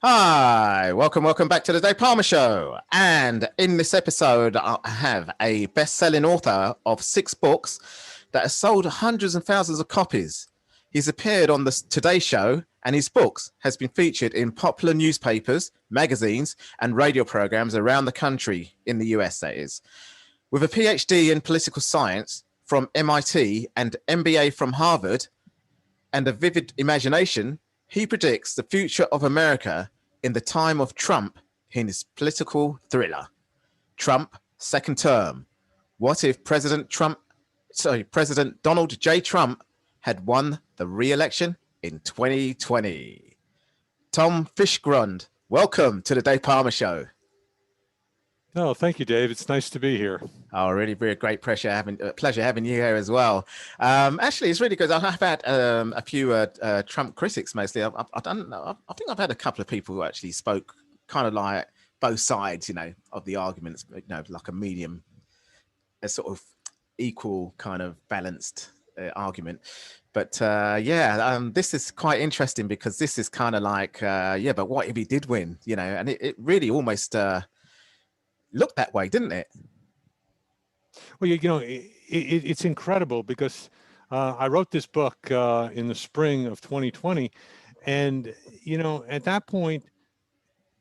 Hi, welcome back to the Dave Palmer Show. And in this episode, I have a best-selling author of 6 books that has sold hundreds and thousands of copies. He's appeared on the Today Show, and his books has been featured in popular newspapers, magazines, and radio programs around the country, in the US, that is. With a PhD in political science from MIT and MBA from Harvard, and a vivid imagination, he predicts the future of America in the time of Trump in his political thriller, Trump Second Term. What if President Donald J. Trump had won the re-election in 2020? Tom Fischgrund, welcome to the Dave Palmer Show. No, thank you, Dave. It's nice to be here. Oh, really, a great pleasure having you here as well. Actually, it's really good. I've had a few Trump critics mostly. I think I've had a couple of people who actually spoke kind of like both sides, of the arguments, like a medium, a sort of equal kind of balanced argument. But this is quite interesting because this is kind of like, but what if he did win? And it really almost looked that way, didn't it? Well, it's incredible because I wrote this book in the spring of 2020. And, at that point,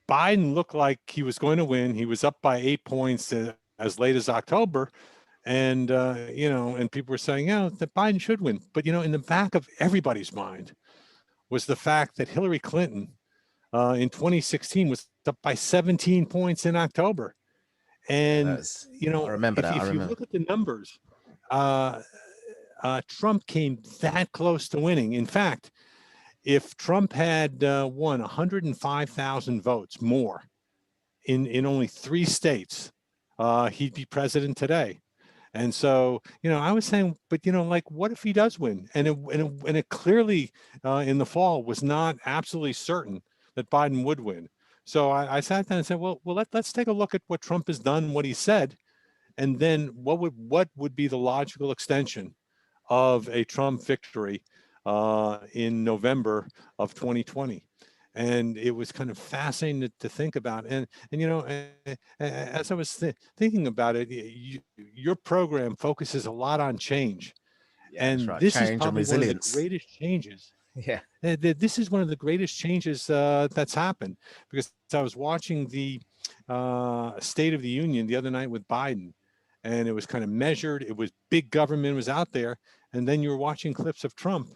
Biden looked like he was going to win. He was up by 8 points as late as October. And, and people were saying, that Biden should win. But, in the back of everybody's mind was the fact that Hillary Clinton in 2016 was up by 17 points in October. And, I remember that. If you look at the numbers, Trump came that close to winning. In fact, if Trump had won 105,000 votes more in only 3 states, he'd be president today. And so, I was saying, but, what if he does win? And it clearly in the fall was not absolutely certain that Biden would win. So I sat down and said, well, let's take a look at what Trump has done, what he said, and then what would be the logical extension of a Trump victory in November of 2020. And it was kind of fascinating to think about. And as I was thinking about it, your program focuses a lot on change. Yeah, and right. This change is probably and resilience. One of the greatest changes. Yeah. This is one of the greatest changes that's happened, because I was watching the State of the Union the other night with Biden, and it was kind of measured. It was big government was out there. And then you were watching clips of Trump,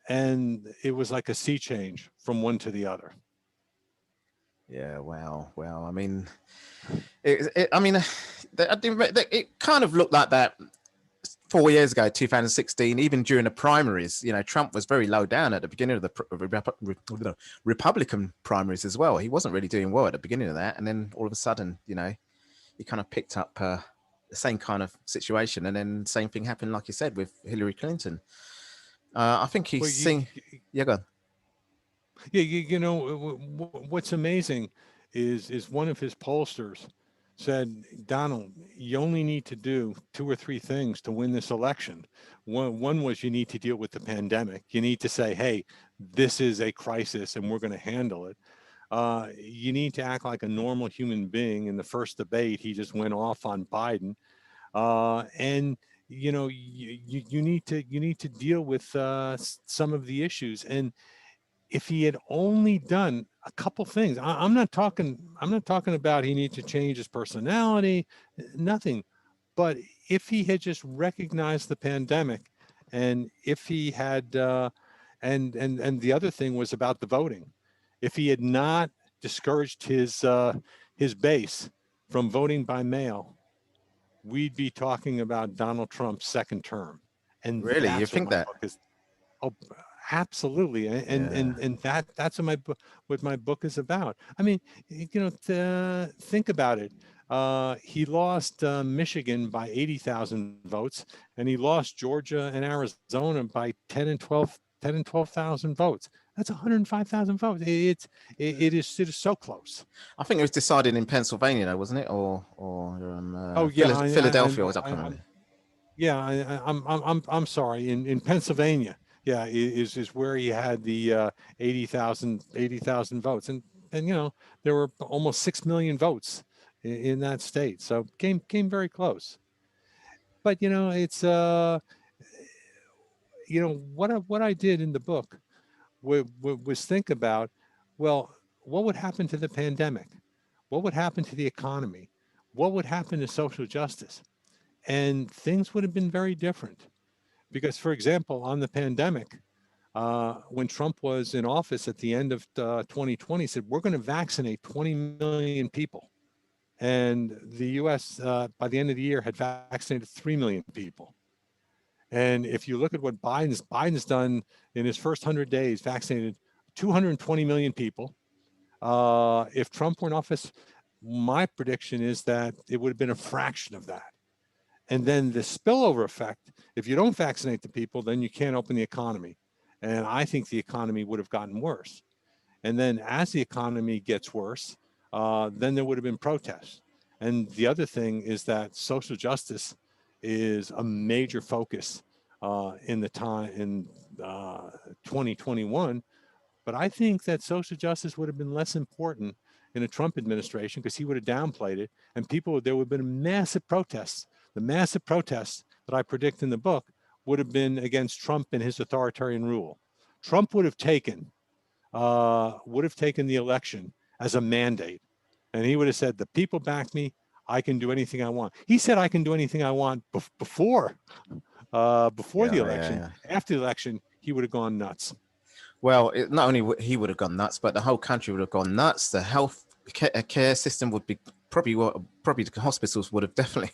and it was like a sea change from one to the other. Yeah. Well, I mean, it kind of looked like that 4 years ago, 2016, even during the primaries. Trump was very low down at the beginning of the Republican primaries as well. He wasn't really doing well at the beginning of that. And then all of a sudden, he kind of picked up the same kind of situation. And then same thing happened, like you said, with Hillary Clinton. I think he's yeah, go on. Yeah, what's amazing is one of his pollsters said, Donald, you only need to do 2 or 3 things to win this election. One was you need to deal with the pandemic. You need to say, hey, this is a crisis and we're going to handle it. You need to act like a normal human being. In the first debate, he just went off on Biden. And you need to deal with some of the issues. And if he had only done a couple things, I'm not talking about he needs to change his personality, nothing. But if he had just recognized the pandemic, and if he had, and the other thing was about the voting, if he had not discouraged his base from voting by mail, we'd be talking about Donald Trump's second term. And really, you think that? Oh, absolutely. And that's what my book is about. I mean, think about it. He lost Michigan by 80,000 votes, and he lost Georgia and Arizona by 10 and 12,000 votes. That's 105,000 votes. It is so close. I think it was decided in Pennsylvania, though, wasn't it? Or Philadelphia was upcoming. I'm sorry. In Pennsylvania, is where he had the 80,000 votes. And and there were almost 6 million votes in that state, so came very close. But it's what I did in the book was think about, well, what would happen to the pandemic? What would happen to the economy? What would happen to social justice? And things would have been very different. Because, for example, on the pandemic, when Trump was in office at the end of 2020, he said, we're going to vaccinate 20 million people. And the US, by the end of the year, had vaccinated 3 million people. And if you look at what Biden's done in his first 100 days, vaccinated 220 million people. If Trump were in office, my prediction is that it would have been a fraction of that. And then the spillover effect, if you don't vaccinate the people, then you can't open the economy. And I think the economy would have gotten worse. And then as the economy gets worse, then there would have been protests. And the other thing is that social justice is a major focus in the time in 2021. But I think that social justice would have been less important in a Trump administration because he would have downplayed it, and there would have been massive protests. The massive protests that I predict in the book would have been against Trump and his authoritarian rule. Trump would have taken the election as a mandate, and he would have said, "The people back me. I can do anything I want." He said, "I can do anything I want" before the election. Yeah. After the election, he would have gone nuts. Well, not only he would have gone nuts, but the whole country would have gone nuts. The health care system would be probably the hospitals would have definitely.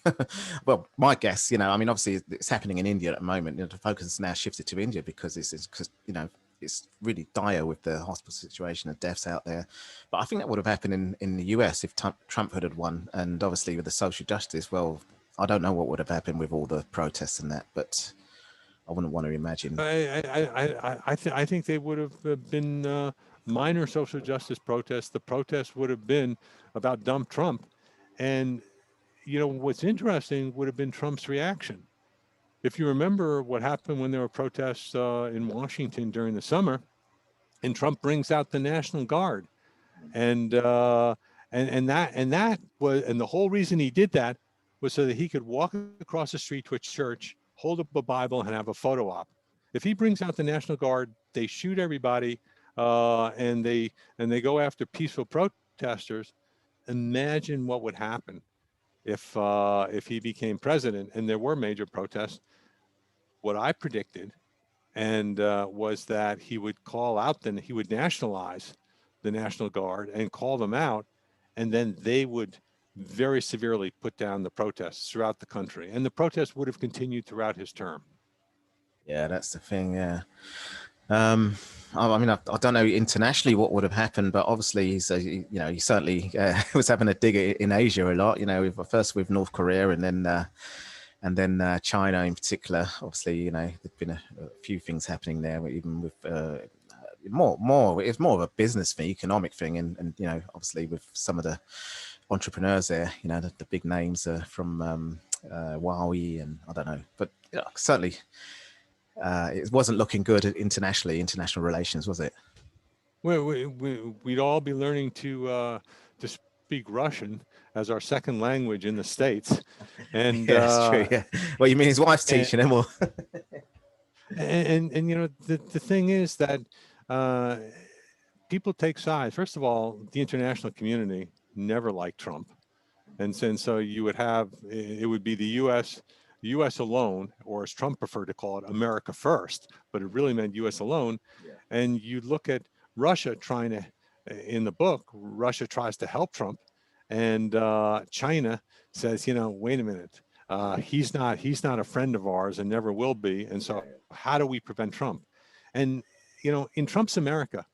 Well, my guess, I mean, obviously it's happening in India at the moment. The focus is now shifted to India because it's really dire with the hospital situation and deaths out there. But I think that would have happened in the US if Trump had won, and obviously with the social justice. Well, I don't know what would have happened with all the protests and that, but I wouldn't want to imagine. I think they would have been minor social justice protests. The protests would have been about dump Trump, and what's interesting would have been Trump's reaction. If you remember what happened when there were protests in Washington during the summer, and Trump brings out the National Guard, and the whole reason he did that was so that he could walk across the street to a church, hold up a Bible, and have a photo op. If he brings out the National Guard, they shoot everybody, and they go after peaceful protesters. Imagine what would happen if he became president and there were major protests. What I predicted and was that he would he would nationalize the National Guard and call them out, and then they would very severely put down the protests throughout the country, and the protests would have continued throughout his term. Yeah, that's the thing. Yeah. I mean, I don't know internationally what would have happened, but obviously he certainly was having a dig in Asia a lot. First with North Korea, and then China in particular. Obviously, there've been a few things happening there, even with more. It's more of a business thing, economic thing, and obviously with some of the entrepreneurs there, the big names from Huawei, and I don't know, but certainly. It wasn't looking good internationally, international relations, was it? We'd all be learning to speak Russian as our second language in the States, and yeah, that's true. Yeah. Well, you mean his wife's teaching him, or? and the thing is that people take sides. First of all, the international community never liked Trump, and so you would have it would be the U.S. alone, or as Trump preferred to call it, America first, but it really meant U.S. alone. Yeah. And you look at Russia trying to, in the book, Russia tries to help Trump, and China says, wait a minute, he's not a friend of ours and never will be. And so how do we prevent Trump? And, in Trump's America,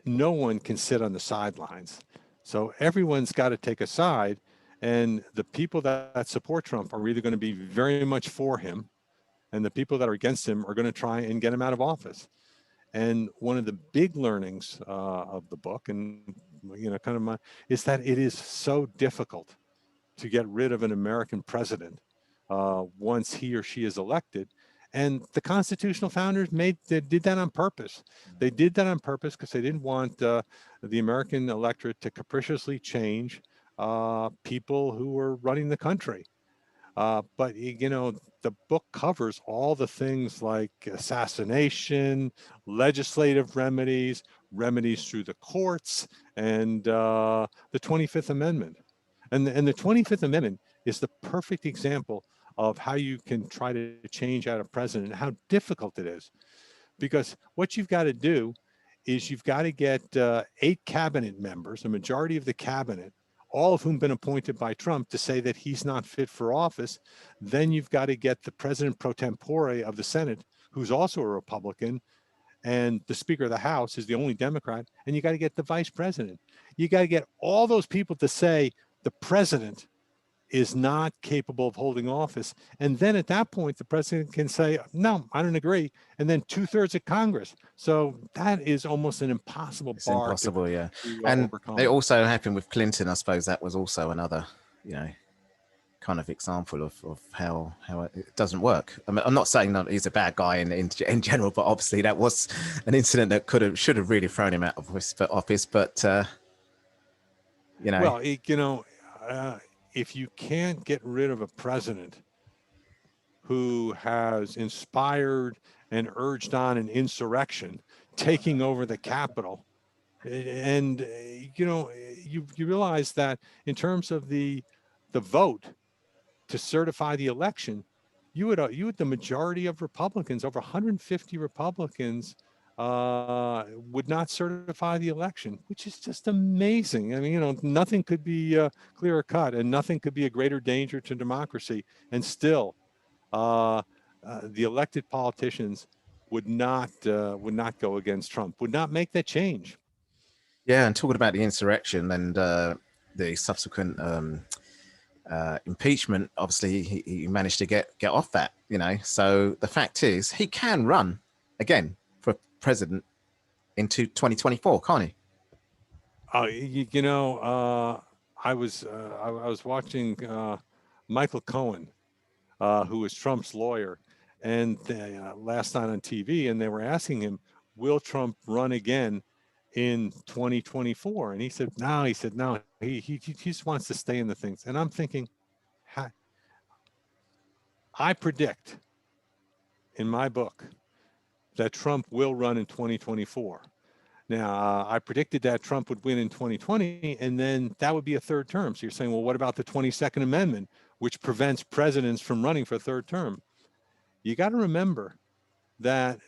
no one can sit on the sidelines. So everyone's got to take a side. And the people that support Trump are either going to be very much for him, and the people that are against him are going to try and get him out of office. And one of the big learnings of the book, and is that it is so difficult to get rid of an American president once he or she is elected. And the constitutional founders did that on purpose. They did that on purpose because they didn't want the American electorate to capriciously change people who were running the country. But the book covers all the things like assassination, legislative remedies, remedies through the courts, and the 25th Amendment. And the 25th Amendment is the perfect example of how you can try to change out a president and how difficult it is. Because what you've got to do is you've got to get 8 cabinet members, a majority of the cabinet, all of whom been appointed by Trump, to say that he's not fit for office. Then you've got to get the president pro tempore of the Senate, who's also a Republican, and the Speaker of the House is the only Democrat, and you got to get the vice president. You got to get all those people to say the president is not capable of holding office. And then at that point, the president can say, no, I don't agree. And then 2/3 of Congress. So that is almost an impossible It's bar impossible, to, yeah. to And overcome. it also happened with Clinton. I suppose that was also another, kind of example of how it doesn't work. I mean, I'm not saying that he's a bad guy in general, but obviously that was an incident that should have really thrown him out of office. But Well, if you can't get rid of a president who has inspired and urged on an insurrection, taking over the Capitol, and you realize that in terms of the vote to certify the election, you had the majority of Republicans, over 150 Republicans, would not certify the election, which is just amazing. I mean, nothing could be clearer cut, and nothing could be a greater danger to democracy. And still, the elected politicians would not go against Trump, would not make that change. yeah, and talking about the insurrection and the subsequent impeachment, obviously he managed to get off that. So the fact is, he can run again for president into 2024, can't he? I was watching Michael Cohen, who was Trump's lawyer, and last night on TV, and they were asking him, "Will Trump run again in 2024?" And he said, "No." He said, "No. He just wants to stay in the things." And I'm thinking, I predict in my book that Trump will run in 2024. Now, I predicted that Trump would win in 2020, and then that would be a third term. So you're saying, well, what about the 22nd Amendment, which prevents presidents from running for a third term? You got to remember that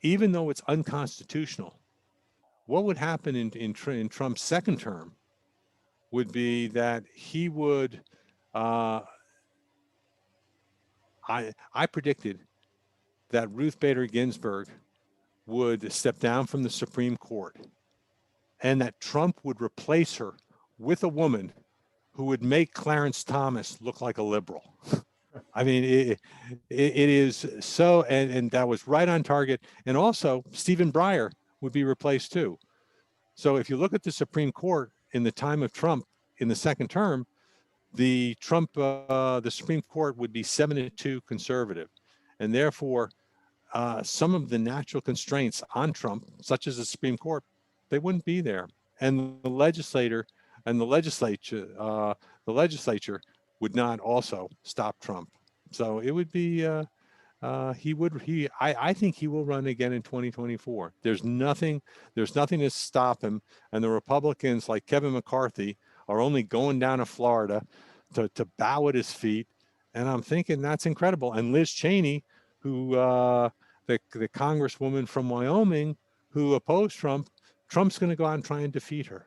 even though it's unconstitutional, what would happen in Trump's second term would be that he would, I predicted that Ruth Bader Ginsburg would step down from the Supreme Court, and that Trump would replace her with a woman who would make Clarence Thomas look like a liberal. I mean, it is so, and that was right on target. And also, Stephen Breyer would be replaced too. So if you look at the Supreme Court in the time of Trump in the second term, the Supreme Court would be 7-2 conservative, and therefore some of the natural constraints on Trump, such as the Supreme Court, they wouldn't be there, and the legislature would not also stop Trump. So it would be I think he will run again in 2024. There's nothing to stop him, and the Republicans like Kevin McCarthy are only going down to Florida to bow at his feet, and I'm thinking that's incredible. And Liz Cheney, who the congresswoman from Wyoming who opposed Trump, Trump's going to go out and try and defeat her.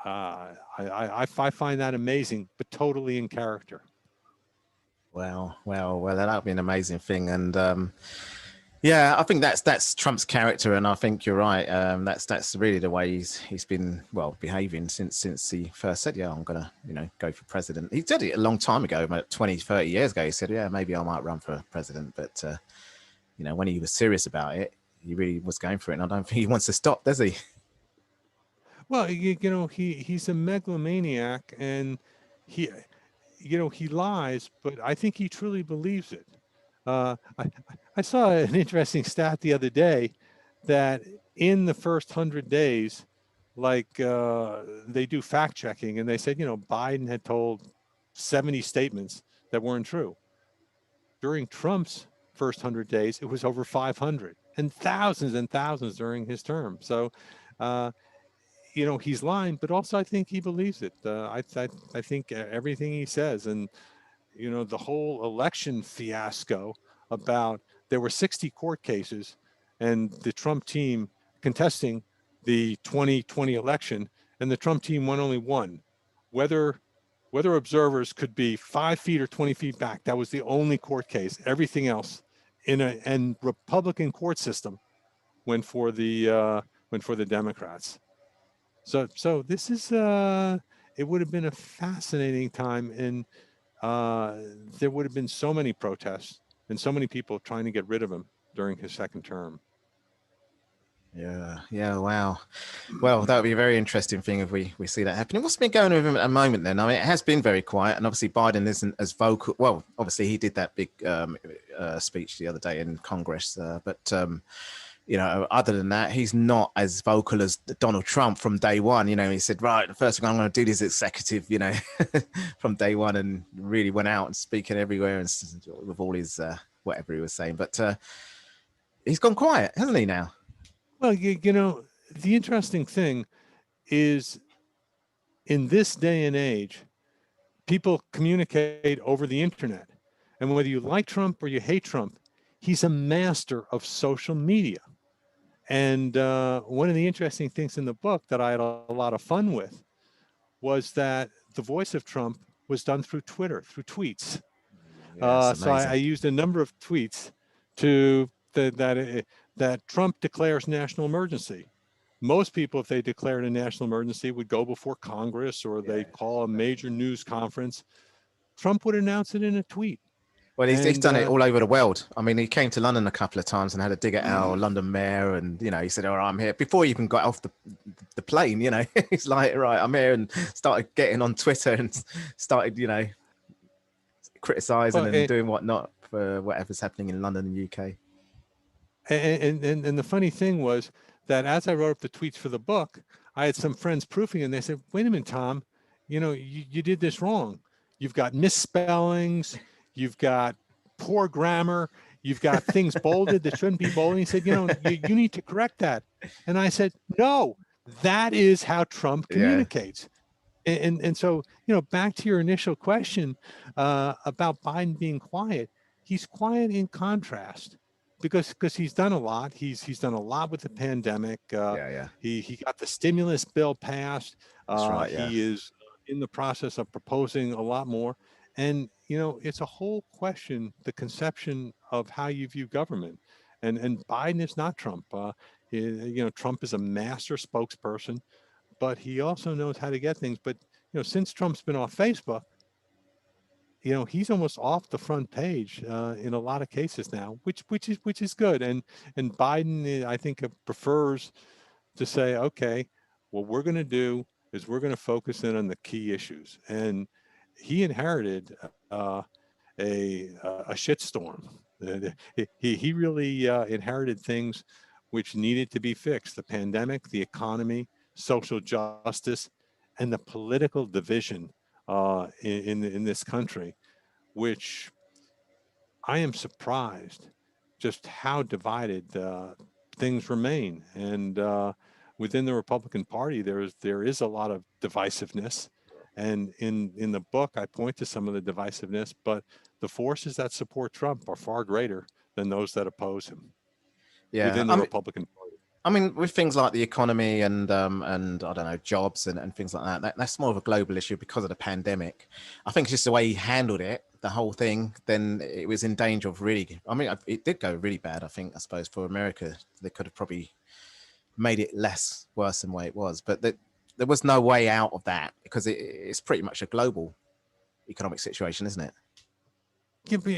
I find that amazing, but totally in character. Well, that'll be an amazing thing. And yeah, I think that's Trump's character, and I think you're right. That's really the way he's been behaving since he first said, yeah, I'm gonna go for president. He said it a long time ago, about 20, 30 years ago. He said, yeah, maybe I might run for president, but when he was serious about it, he really was going for it, and I don't think he wants to stop, does he? Well, he's a megalomaniac, and he lies, but I think he truly believes it. I saw an interesting stat the other day that in the first 100 days, like they do fact checking, and they said, Biden had told 70 statements that weren't true. During Trump's first 100 days, it was over 500 and thousands during his term. So, uh, he's lying, but also I think he believes it. I think everything he says, and the whole election fiasco about there were 60 court cases and the Trump team contesting the 2020 election, and the Trump team won only one. Whether observers could be 5 feet or 20 feet back, that was the only court case. Everything else and Republican court system went for the Democrats. So this is it would have been a fascinating time, and uh, there would have been so many protests and so many people trying to get rid of him during his second term. Yeah, yeah, wow. Well, that would be a very interesting thing if we see that happening. What's been going on with him at the moment then? I mean, it has been very quiet, and obviously Biden isn't as vocal. Well, obviously he did that big speech the other day in Congress, but other than that, he's not as vocal as Donald Trump from day one. He said, right, the first thing I'm going to do is executive, from day one, and really went out and speaking everywhere and with all his whatever he was saying. But he's gone quiet, hasn't he now? Well, the interesting thing is in this day and age, people communicate over the internet. And whether you like Trump or you hate Trump, he's a master of social media. And one of the interesting things in the book that I had a lot of fun with was that the voice of Trump was done through Twitter, through tweets. Yeah, So I used a number of tweets to that Trump declares national emergency. Most people, if they declared a national emergency, would go before Congress or they call a major news conference. Trump would announce it in a tweet. Well, he's done it all over the world. I mean, he came to London a couple of times and had a dig at our London mayor, and he said, "All right, I'm here." Before he even got off the plane, he's like, "Right, I'm here," and started getting on Twitter and started, criticizing and doing whatnot for whatever's happening in London and UK. And the funny thing was that as I wrote up the tweets for the book, I had some friends proofing, and they said, "Wait a minute, Tom, you did this wrong. You've got misspellings, you've got poor grammar, you've got things bolded that shouldn't be bolded." He said, you need to correct that. And I said, no, that is how Trump communicates. And so, back to your initial question about Biden being quiet, he's quiet in contrast because he's done a lot. He's done a lot with the pandemic. He got the stimulus bill passed. That's right. Yeah. He is in the process of proposing a lot more. And, it's a whole question, the conception of how you view government. And Biden is not Trump. Trump is a master spokesperson, but he also knows how to get things. But, since Trump's been off Facebook, he's almost off the front page in a lot of cases now, which is good. And Biden, I think, prefers to say, okay, what we're going to do is we're going to focus in on the key issues. And he inherited a shitstorm. He really inherited things which needed to be fixed: the pandemic, the economy, social justice, and the political division in this country, which I am surprised just how divided things remain. And within the Republican Party, there is a lot of divisiveness. And in the book, I point to some of the divisiveness, but the forces that support Trump are far greater than those that oppose him within the Republican Party. I mean, with things like the economy and I don't know, jobs and things like that's more of a global issue because of the pandemic. I think it's just the way he handled it, the whole thing. Then it was in danger of really. I mean, it did go really bad. I suppose for America, they could have probably made it worse than the way it was. But there was no way out of that because it's pretty much a global economic situation, isn't it? Yeah, but,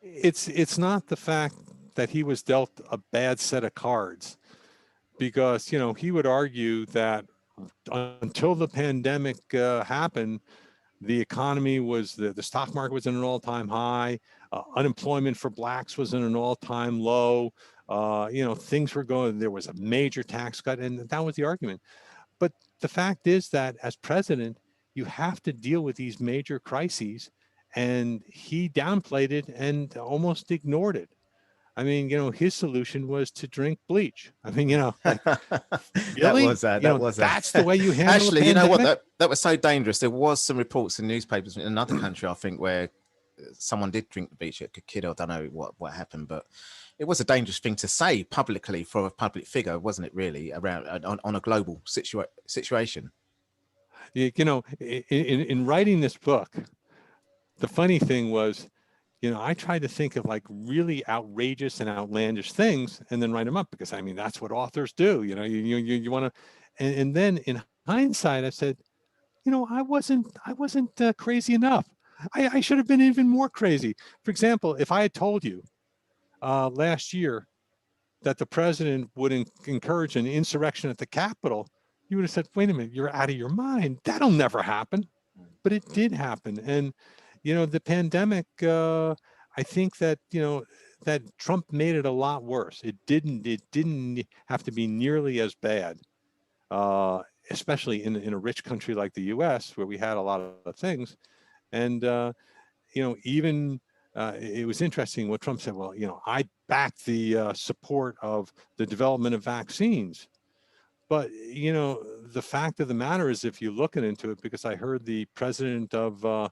it's not the fact that he was dealt a bad set of cards, because he would argue that until the pandemic happened, The economy was, the stock market was at an all-time high. Unemployment for blacks was at an all-time low. Things were going, there was a major tax cut, and that was the argument. But the fact is that as president, you have to deal with these major crises, and he downplayed it and almost ignored it. I mean, his solution was to drink bleach. I mean, like, really? That was that's the way you handle a actually, you know what, pandemic? that was so dangerous. There was some reports in newspapers in another country, I think, where someone did drink the bleach, a kid. I don't know what happened, but it was a dangerous thing to say publicly for a public figure, wasn't it? Really, around on a global situation. In writing this book, the funny thing was, I tried to think of like really outrageous and outlandish things and then write them up, because I mean, that's what authors do. You want to, and then in hindsight, I said, I wasn't crazy enough. I should have been even more crazy. For example, if I had told you last year that the president would encourage an insurrection at the Capitol, you would have said, wait a minute, you're out of your mind. That'll never happen. But it did happen. And, the pandemic, I think that, that Trump made it a lot worse. It didn't have to be nearly as bad, especially in a rich country like the US, where we had a lot of things. And, even it was interesting what Trump said. Well, I back the support of the development of vaccines. But, the fact of the matter is, if you look into it, because I heard the president of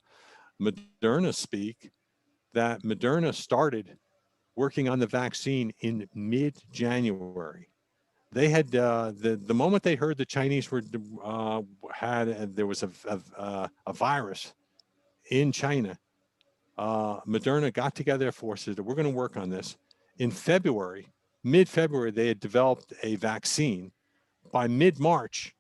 Moderna speak, that Moderna started working on the vaccine in mid-January. They had the moment they heard the Chinese were there was a virus in China. Moderna got together their forces. We're going to work on this. In February, mid-February, they had developed a vaccine. By mid-March,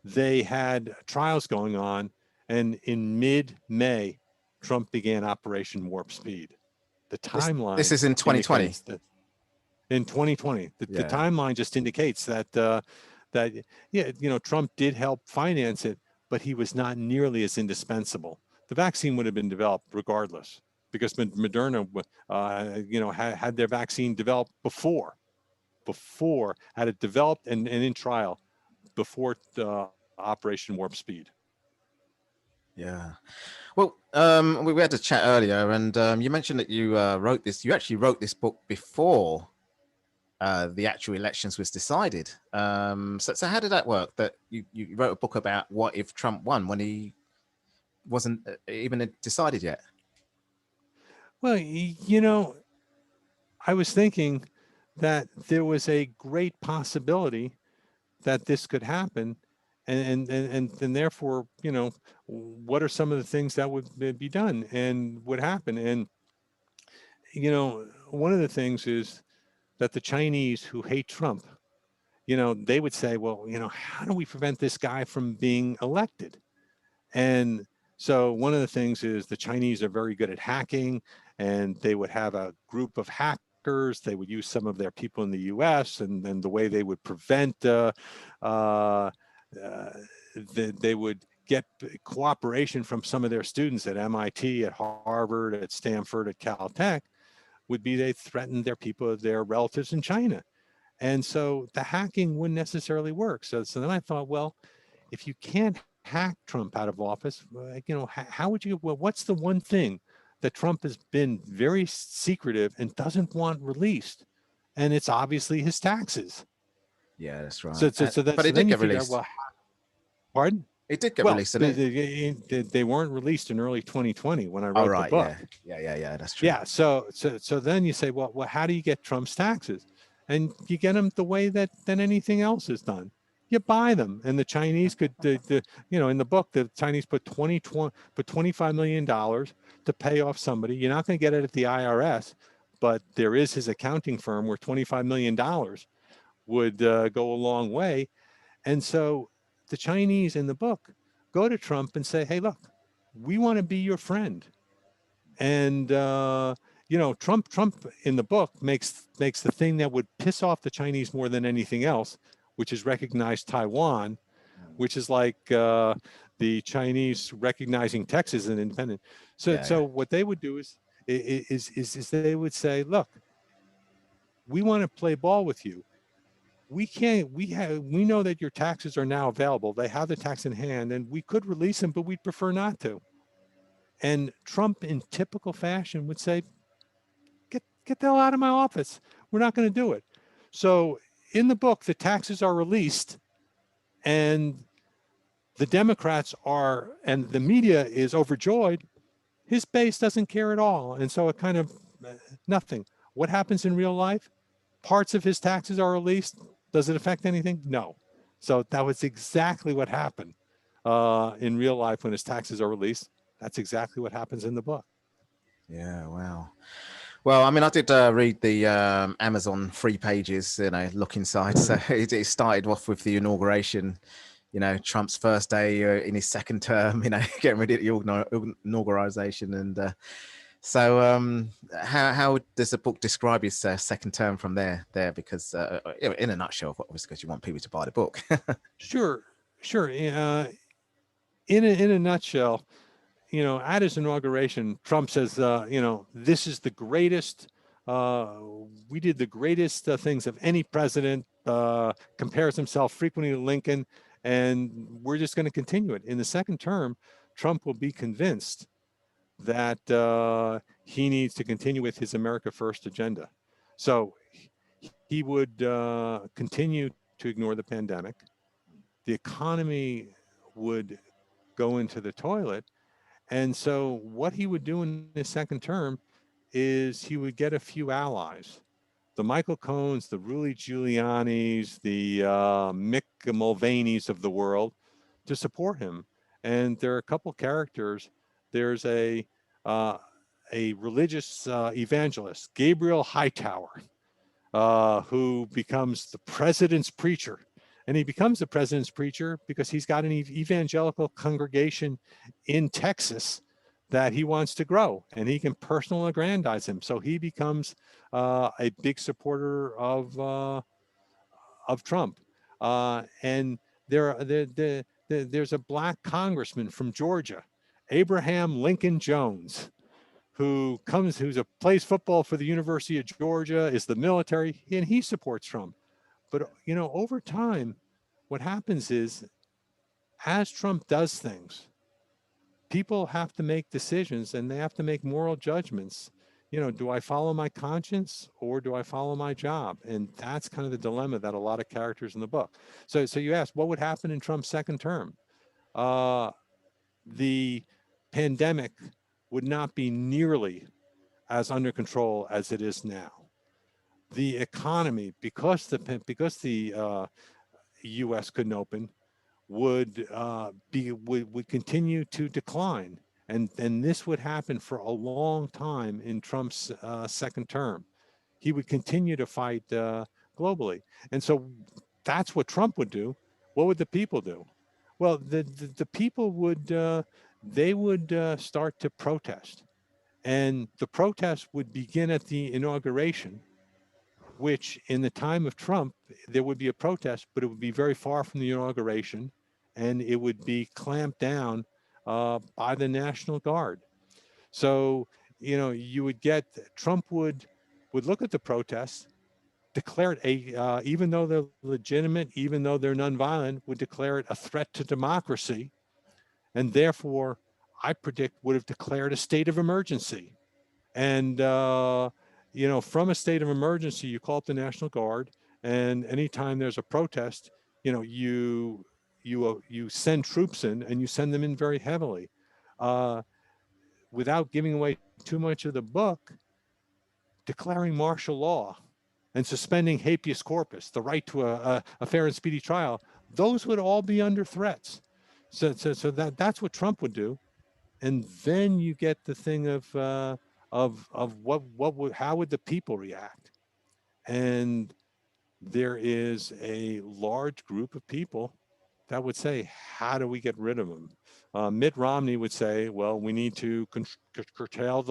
they had trials going on, and in mid-May, Trump began Operation Warp Speed. The timeline. This is in 2020. In 2020, the timeline just indicates that Trump did help finance it, but he was not nearly as indispensable. The vaccine would have been developed regardless, because Moderna, had their vaccine developed before had it developed and in trial before Operation Warp Speed. Yeah. Well, we had a chat earlier, and you mentioned that you wrote this. You actually wrote this book before the actual elections was decided. So how did that work? That you wrote a book about what if Trump won when he wasn't even decided yet? Well, I was thinking that there was a great possibility that this could happen, and therefore, what are some of the things that would be done and would happen? And one of the things is that the Chinese who hate Trump, they would say, well, how do we prevent this guy from being elected? And so one of the things is the Chinese are very good at hacking, and they would have a group of hackers. They would use some of their people in the US, and then the way they would prevent, they would get cooperation from some of their students at MIT, at Harvard, at Stanford, at Caltech, would be they threatened their people, their relatives in China. And so the hacking wouldn't necessarily work. So then I thought, well, if you can't hack Trump out of office, how would you, well, what's the one thing that Trump has been very secretive and doesn't want released? And it's obviously his taxes. Yeah, that's right. But it did get released. Well, pardon? It did get released, didn't it? They weren't released in early 2020 when I wrote the book. Yeah, that's true. Yeah, so then you say, well, how do you get Trump's taxes? And you get them the way that anything else is done. You buy them, and the Chinese could, in the book, the Chinese put $25 million to pay off somebody. You're not going to get it at the IRS, but there is his accounting firm where $25 million would go a long way. And so the Chinese in the book go to Trump and say, hey, look, we want to be your friend. And, Trump in the book makes the thing that would piss off the Chinese more than anything else, which is recognize Taiwan, which is like the the Chinese recognizing Texas as an independent. So, Yeah, yeah. so what they would do is they would say, look, we want to play ball with you. We can't, we know that your taxes are now available. They have the tax in hand, and we could release them, but we'd prefer not to. And Trump, in typical fashion, would say, get the hell out of my office. We're not going to do it. So in the book, the taxes are released, and the Democrats are, and the media is overjoyed. His base doesn't care at all. And so it kind of nothing. What happens in real life? Parts of his taxes are released. Does it affect anything? No. So that was exactly what happened in real life when his taxes are released. That's exactly what happens in the book. Yeah, wow. Well, I mean, I did read the Amazon free pages, look inside. So it started off with the inauguration, Trump's first day in his second term, getting rid of the inauguration. And how does the book describe his second term from there? Because in a nutshell, obviously, because you want people to buy the book. Sure, sure. In a nutshell, at his inauguration, Trump says, this is the greatest. Uh, we did the greatest things of any president. Compares himself frequently to Lincoln, and we're just going to continue it. In the second term, Trump will be convinced that he needs to continue with his America First agenda. So he would continue to ignore the pandemic. The economy would go into the toilet. And so what he would do in his second term is he would get a few allies, the Michael Cohns, the Rudy Giulianis, the Mick Mulvaney's of the world, to support him. And there are a couple characters. There's a religious evangelist, Gabriel Hightower, who becomes the president's preacher. And he becomes the president's preacher because he's got an evangelical congregation in Texas that he wants to grow, and he can personally aggrandize him. So he becomes a big supporter of Trump. And there's a black congressman from Georgia, Abraham Lincoln Jones, who's plays football for the University of Georgia, is the military, and he supports Trump. But over time, what happens is, as Trump does things, people have to make decisions, and they have to make moral judgments. Do I follow my conscience or do I follow my job? And that's kind of the dilemma that a lot of characters in the book. So you asked, what would happen in Trump's second term? The pandemic would not be nearly as under control as it is now. The economy, because the U.S. couldn't open, would continue to decline, and this would happen for a long time in Trump's second term. He would continue to fight globally, and so that's what Trump would do. What would the people do? Well, the people would start to protest, and the protest would begin at the inauguration, which in the time of Trump, there would be a protest, but it would be very far from the inauguration, and it would be clamped down by the National Guard. So, you would get, Trump would look at the protests, declare it even though they're legitimate, even though they're nonviolent, would declare it a threat to democracy, and therefore, I predict, would have declared a state of emergency. And from a state of emergency, you call up the National Guard, and anytime there's a protest, you send troops in, and you send them in very heavily. Without giving away too much of the book, declaring martial law and suspending habeas corpus, the right to a fair and speedy trial, those would all be under threats. So that's what Trump would do. And then you get the thing of how would the people react? And there is a large group of people that would say, how do we get rid of him? Mitt Romney would say, well, we need to curtail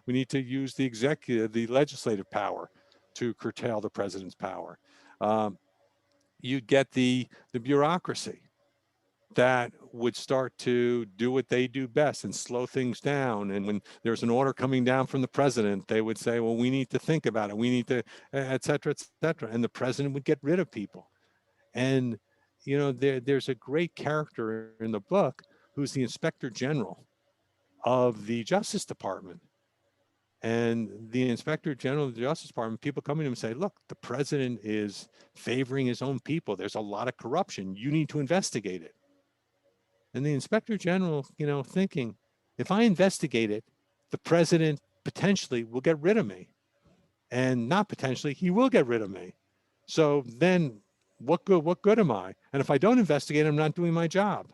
we need to use the legislative power to curtail the president's power. You get the bureaucracy. that would start to do what they do best and slow things down. And when there's an order coming down from the president, they would say, well, we need to think about it. We need to, et cetera, et cetera. And the president would get rid of people. And, there's a great character in the book who's the inspector general of the Justice Department. And the inspector general of the Justice Department, people come to him and say, look, the president is favoring his own people. There's a lot of corruption. You need to investigate it. And the inspector general, thinking, if I investigate it, the president potentially will get rid of me. And not potentially, he will get rid of me. So then what good am I? And if I don't investigate, I'm not doing my job.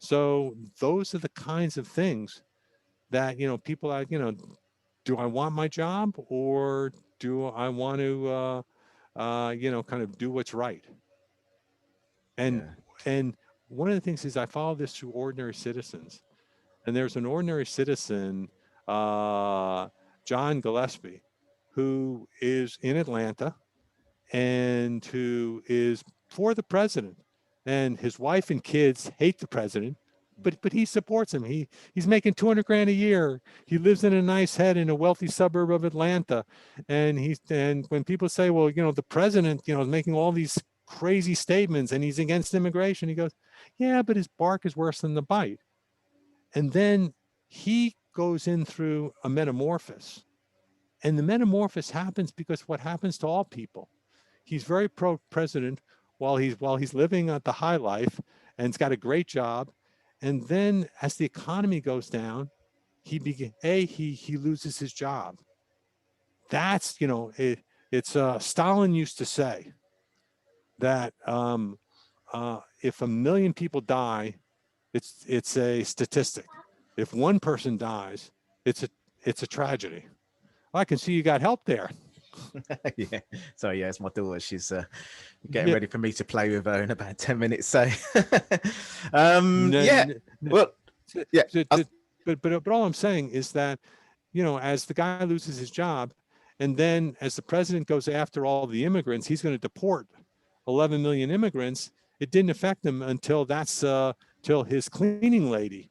So those are the kinds of things that, people are, do I want my job, or do I want to, kind of do what's right? And, Yeah. and one of the things is I follow this through ordinary citizens. And there's an ordinary citizen, John Gillespie, who is in Atlanta and who is for the president. And his wife and kids hate the president, but he supports him. He's making 200 grand a year. He lives in a nice head in a wealthy suburb of Atlanta. And when people say, well, the president, is making all these crazy statements and he's against immigration, he goes, yeah, but his bark is worse than the bite. And then he goes in through a metamorphosis. And the metamorphosis happens because what happens to all people. He's very pro-president while he's living at the high life and he's got a great job. And then as the economy goes down, he loses his job. That's, it's Stalin used to say that if 1 million people die, it's a statistic. If one person dies, it's a tragedy. I can see you got help there. Yeah. So yeah, it's my daughter. She's getting ready for me to play with her in about 10 minutes. So yeah. Well, yeah. But all I'm saying is that, as the guy loses his job, and then as the president goes after all the immigrants, he's going to deport 11 million immigrants. It didn't affect him until till his cleaning lady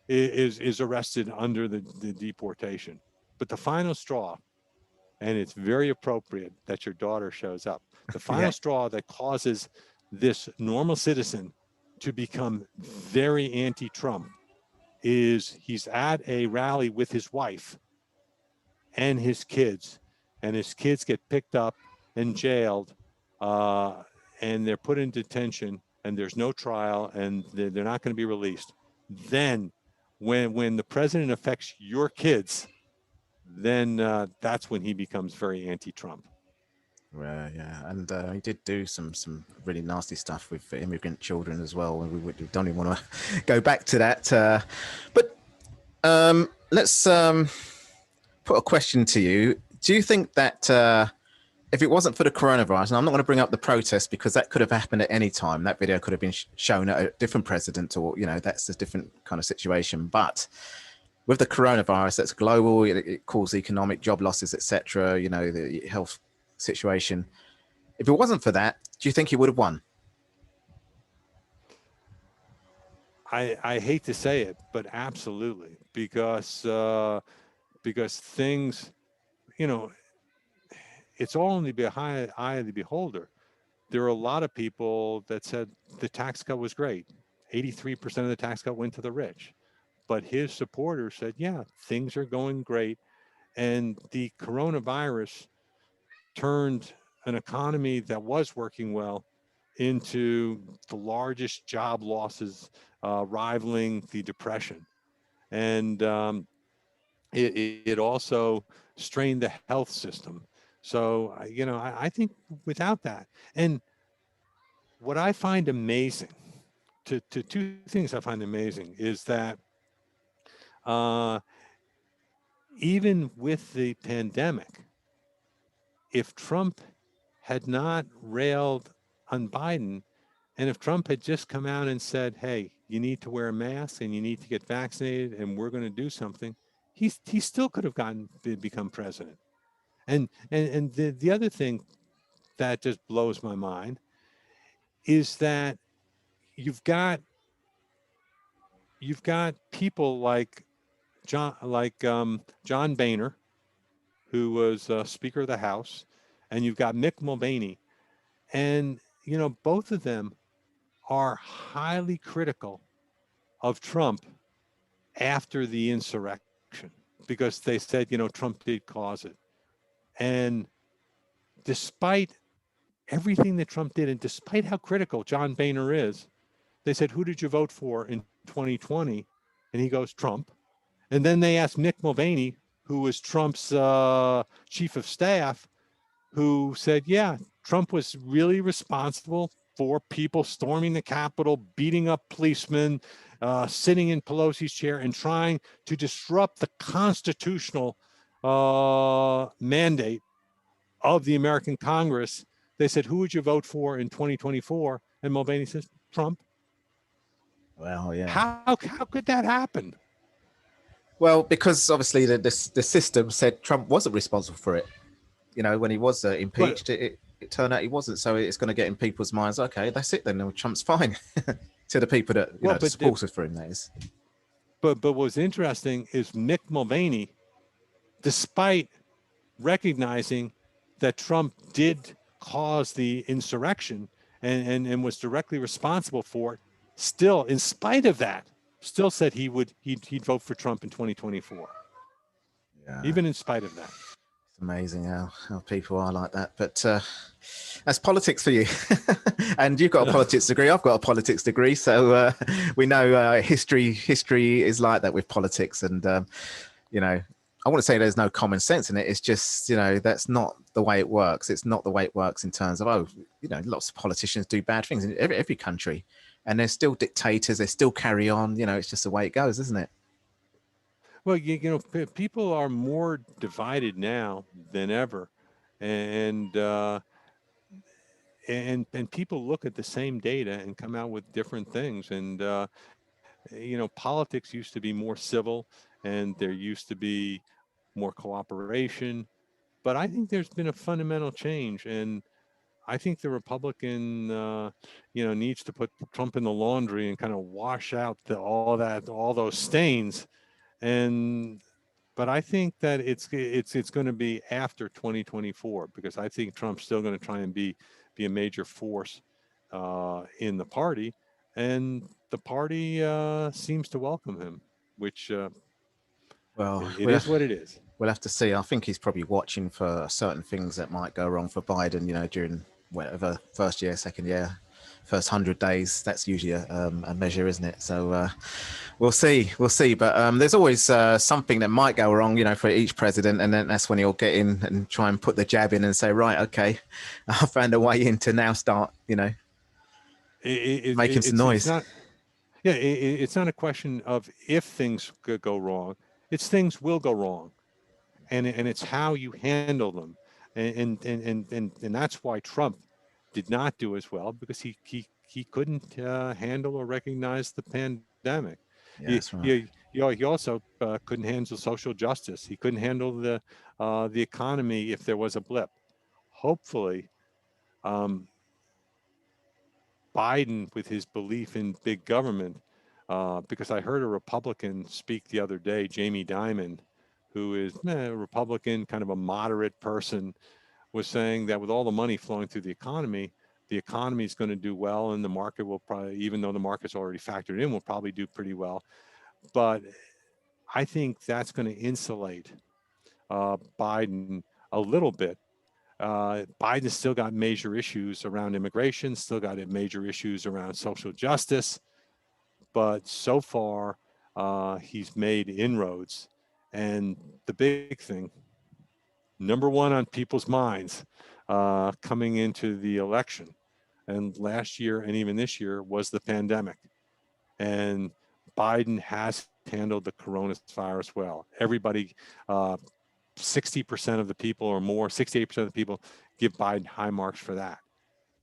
is arrested under the deportation. But the final straw, and it's very appropriate that your daughter shows up, the final straw that causes this normal citizen to become very anti-Trump is he's at a rally with his wife and his kids get picked up and jailed, and they're put in detention, and there's no trial, and they're not going to be released. Then when the president affects your kids, then that's when he becomes very anti-Trump. Yeah, and he did do some really nasty stuff with immigrant children as well. And we don't even want to go back to that. But let's put a question to you. Do you think that if it wasn't for the coronavirus, and I'm not going to bring up the protest because that could have happened at any time, that video could have been shown at a different president, or that's a different kind of situation. But with the coronavirus, that's global. It caused economic job losses, etc. The health situation. If it wasn't for that, do you think he would have won? I hate to say it, but absolutely, because things, it's all in the eye of the beholder. There are a lot of people that said the tax cut was great. 83% of the tax cut went to the rich. But his supporters said, yeah, things are going great. And the coronavirus turned an economy that was working well into the largest job losses, rivaling the Depression. And it also strained the health system. So, I think without that, and what I find amazing, to two things I find amazing is that even with the pandemic, if Trump had not railed on Biden, and if Trump had just come out and said, hey, you need to wear a mask and you need to get vaccinated and we're going to do something, he still could have become president. And the other thing that just blows my mind is that you've got you've got people like John Boehner, who was Speaker of the House, and you've got Mick Mulvaney, and both of them are highly critical of Trump after the insurrection because they said Trump did cause it, and despite everything that Trump did, and despite how critical John Boehner is, they said, "Who did you vote for in 2020?" And he goes, "Trump." And then they asked Mick Mulvaney, who was Trump's chief of staff, who said, "Yeah, Trump was really responsible for people storming the Capitol, beating up policemen, sitting in Pelosi's chair, and trying to disrupt the constitutional mandate of the American Congress." They said, "Who would you vote for in 2024?" And Mulvaney says, "Trump." Well, yeah. How could that happen? Well, because obviously the system said Trump wasn't responsible for it. When he was impeached, it turned out he wasn't. So it's going to get in people's minds, okay, that's it then. Trump's fine. To the people that, the supporters for him, that is. But what's interesting is Mick Mulvaney, despite recognizing that Trump did cause the insurrection and was directly responsible for it, still, in spite of that, still said he'd vote for Trump in 2024. Yeah. Even in spite of that. It's amazing how people are like that. But that's politics for you. And you've got a politics degree. I've got a politics degree. So we know history is like that with politics. And, I want to say there's no common sense in it. It's just, that's not the way it works. It's not the way it works in terms of, lots of politicians do bad things in every country. And there's still dictators. They still carry on. It's just the way it goes, isn't it? Well, people are more divided now than ever, and people look at the same data and come out with different things. And politics used to be more civil, and there used to be more cooperation. But I think there's been a fundamental change, and I think the Republican, needs to put Trump in the laundry and kind of wash out all those stains. But I think that it's going to be after 2024, because I think Trump's still going to try and be a major force in the party, and the party seems to welcome him, which well, it is what it is. We'll have to see. I think he's probably watching for certain things that might go wrong for Biden, during whatever first year, second year, first 100 days. That's usually a measure, isn't it? So we'll see. But there's always something that might go wrong, for each president. And then that's when he'll get in and try and put the jab in and say, right, okay, I found a way in to now start, making some noise. It's not a question of if things could go wrong. It's things will go wrong. And it's how you handle them. And that's why Trump did not do as well, because he couldn't handle or recognize the pandemic. Yeah, that's right. He also couldn't handle social justice. He couldn't handle the economy if there was a blip. Hopefully, Biden, with his belief in big government, because I heard a Republican speak the other day, Jamie Dimon, who is a Republican, kind of a moderate person, was saying that with all the money flowing through the economy is going to do well, and the market will probably, even though the market's already factored in, will probably do pretty well. But I think that's going to insulate Biden a little bit. Biden's still got major issues around immigration, still got major issues around social justice, but so far he's made inroads. And the big thing, number one on people's minds coming into the election, and last year and even this year, was the pandemic. And Biden has handled the coronavirus well. Everybody, 60% of the people or more, 68% of the people give Biden high marks for that.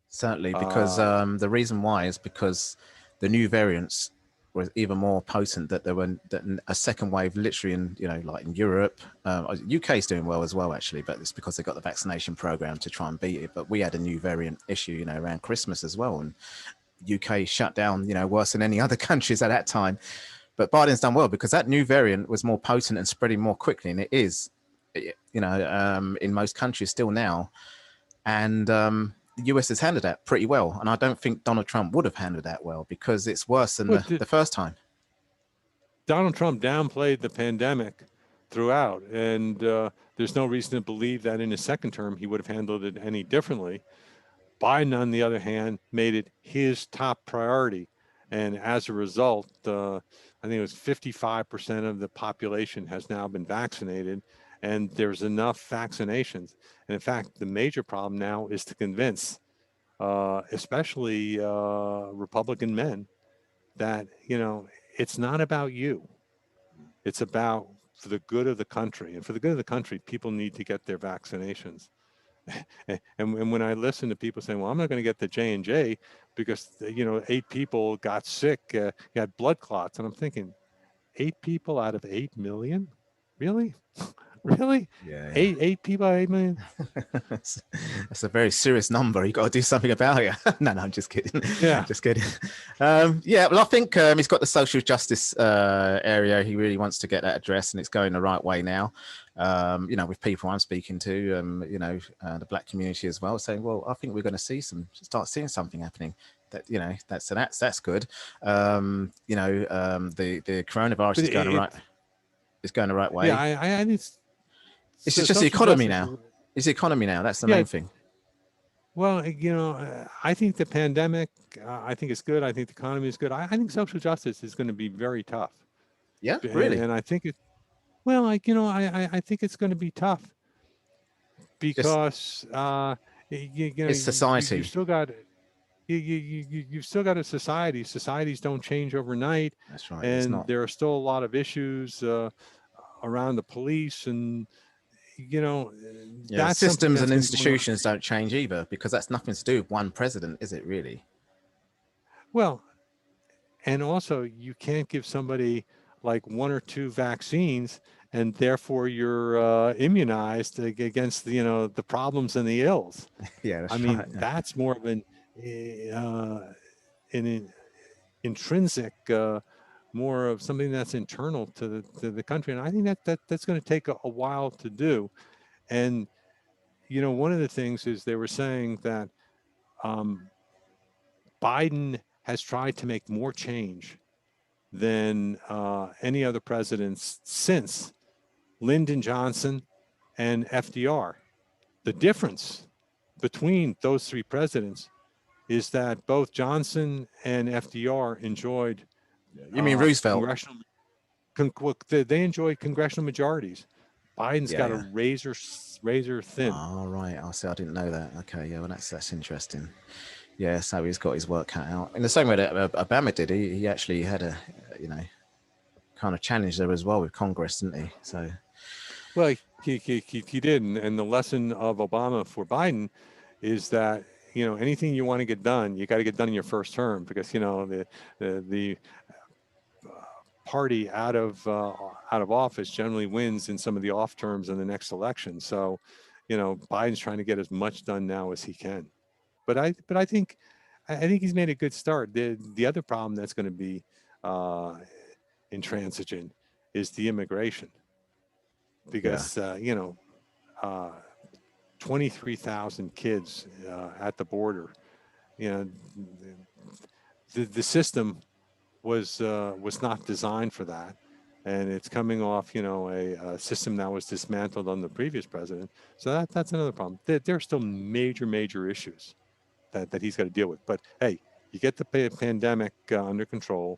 Certainly, because the reason why is because the new variants were even more potent, that there were a second wave literally in, like in Europe. UK is doing well as well, actually, but it's because they got the vaccination program to try and beat it. But we had a new variant issue, around Christmas as well. And UK shut down, worse than any other countries at that time. But Biden's done well because that new variant was more potent and spreading more quickly, and it is, in most countries still now. And the US has handled that pretty well. And I don't think Donald Trump would have handled that well because it's worse than the first time. Donald Trump downplayed the pandemic throughout, and there's no reason to believe that in his second term he would have handled it any differently. Biden, on the other hand, made it his top priority. And as a result, I think it was 55% of the population has now been vaccinated, and there's enough vaccinations. And in fact, the major problem now is to convince, especially Republican men, that, it's not about you. It's about for the good of the country. And for the good of the country, people need to get their vaccinations. And when I listen to people saying, well, I'm not going to get the J&J because, 8 people got sick, had blood clots. And I'm thinking, 8 people out of 8 million? Really? Really? Yeah. Eight people out of 8 million? That's a very serious number. You got to do something about it. No, I'm just kidding. Yeah. Just kidding. Well, I think he's got the social justice area. He really wants to get that addressed, and it's going the right way now. With people I'm speaking to, the black community as well, saying, well, I think we're going to start seeing something happening. That that's good. The coronavirus is going right. It's going the right way. Yeah, I think it's just the economy now. It's the economy now. That's the main thing. Well, I think the pandemic, I think it's good. I think the economy is good. I think social justice is going to be very tough. Yeah, really. And I think it. Well, I think it's going to be tough because it's society. You still got. You've still got a society. Societies don't change overnight. That's right. And there are still a lot of issues around the police, and that's systems and institutions don't change either, because that's nothing to do with one president, is it really? Well, and also you can't give somebody like 1 or 2 vaccines and therefore you're immunized against the problems and the ills. Yeah, I mean, that's more of an intrinsic, more of something that's internal to the country, and I think that's going to take a while to do. And one of the things is they were saying that Biden has tried to make more change than any other presidents since Lyndon Johnson and FDR. The difference between those 3 presidents is that both Johnson and FDR enjoyed. You mean Roosevelt? They enjoyed congressional majorities. Biden's got a razor thin. Oh, right. I see. I didn't know that. Okay. Yeah. Well, that's interesting. Yeah. So he's got his work cut out in the same way that Obama did. He actually had a, kind of challenge there as well with Congress, didn't he? So. Well, he did. And the lesson of Obama for Biden is that, anything you want to get done, you got to get done in your first term, because, the party out of office generally wins in some of the off terms in the next election. So, Biden's trying to get as much done now as he can. But I think he's made a good start. The other problem that's going to be intransigent is the immigration, because 23,000 kids at the border. The system was not designed for that, and it's coming off a system that was dismantled on the previous president. So that's another problem. There are still major issues that he's got to deal with. But hey, you get the pandemic under control,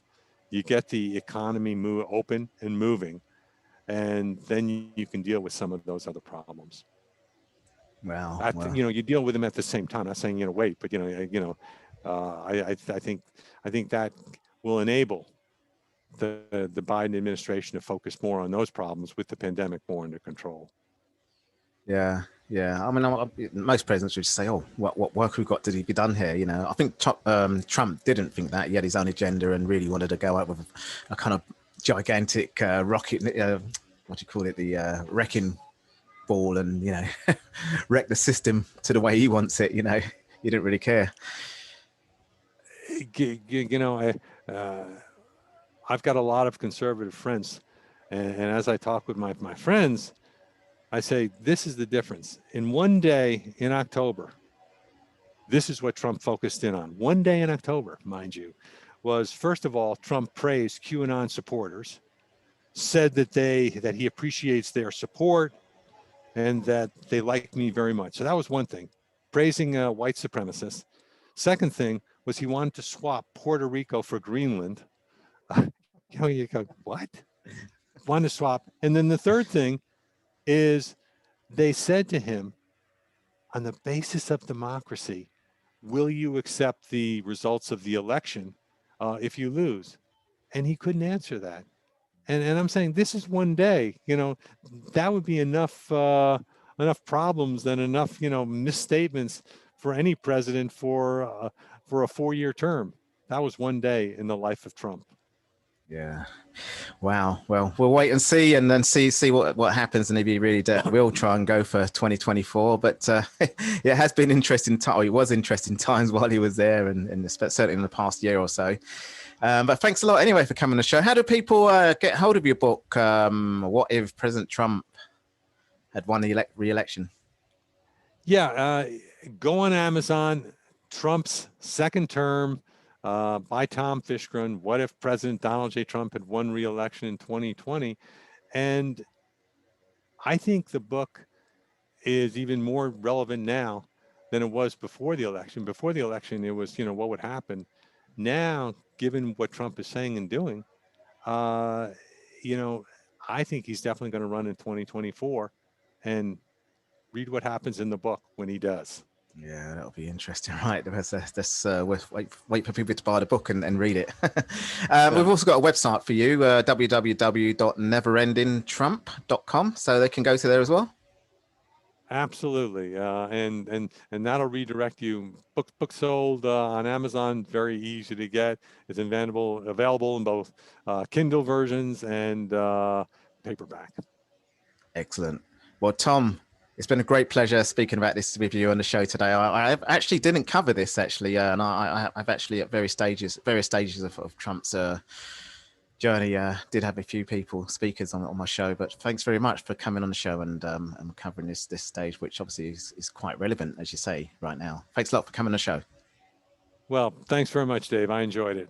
you get the economy open and moving, and then you can deal with some of those other problems. Wow. You deal with them at the same time. Not saying wait, but I think that will enable the Biden administration to focus more on those problems with the pandemic more under control. Yeah. I mean, most presidents would just say, "Oh, what work we've got to be done here." I think Trump didn't think that. He had his own agenda and really wanted to go out with a kind of gigantic rocket. What do you call it? The wrecking ball, and wreck the system to the way he wants it. He didn't really care. I've got a lot of conservative friends, and as I talk with my friends, I say, this is the difference. In one day in October, this is what Trump focused in on. One day in October, mind you, was first of all, Trump praised QAnon supporters, said that he appreciates their support and that they like me very much. So that was one thing, praising white supremacists. Second thing was he wanted to swap Puerto Rico for Greenland. You go, what? Wanted to swap. And then the third thing is they said to him, on the basis of democracy, will you accept the results of the election if you lose? And he couldn't answer that. And I'm saying this is one day, that would be enough problems and enough, misstatements for any president for a 4-year term. That was one day in the life of Trump. Yeah. Wow. Well, we'll wait and see, and then see what happens, and if he really will try and go for 2024. But it has been interesting. It was interesting times while he was there, and certainly in the past year or so. But thanks a lot anyway for coming on the show. How do people get hold of your book? What if President Trump had won the re-election? Yeah, go on Amazon. Trump's second term. By Tom Fischgrund, What If President Donald J. Trump Had Won Re-election in 2020? And I think the book is even more relevant now than it was before the election. Before the election, it was, what would happen. Now, given what Trump is saying and doing, I think he's definitely going to run in 2024, and read what happens in the book when he does. Yeah, that'll be interesting, right? Let's wait for people to buy the book and read it. We've also got a website for you, www.neverendingtrump.com, so they can go to there as well. Absolutely, and that'll redirect you. Book sold on Amazon, very easy to get. It's available in both Kindle versions and paperback. Excellent. Well, Tom, it's been a great pleasure speaking about this with you on the show today. I actually didn't cover this and I've actually at various stages of Trump's journey did have a few speakers on my show. But thanks very much for coming on the show and covering this stage, which obviously is quite relevant, as you say, right now. Thanks a lot for coming on the show. Well, thanks very much, Dave. I enjoyed it.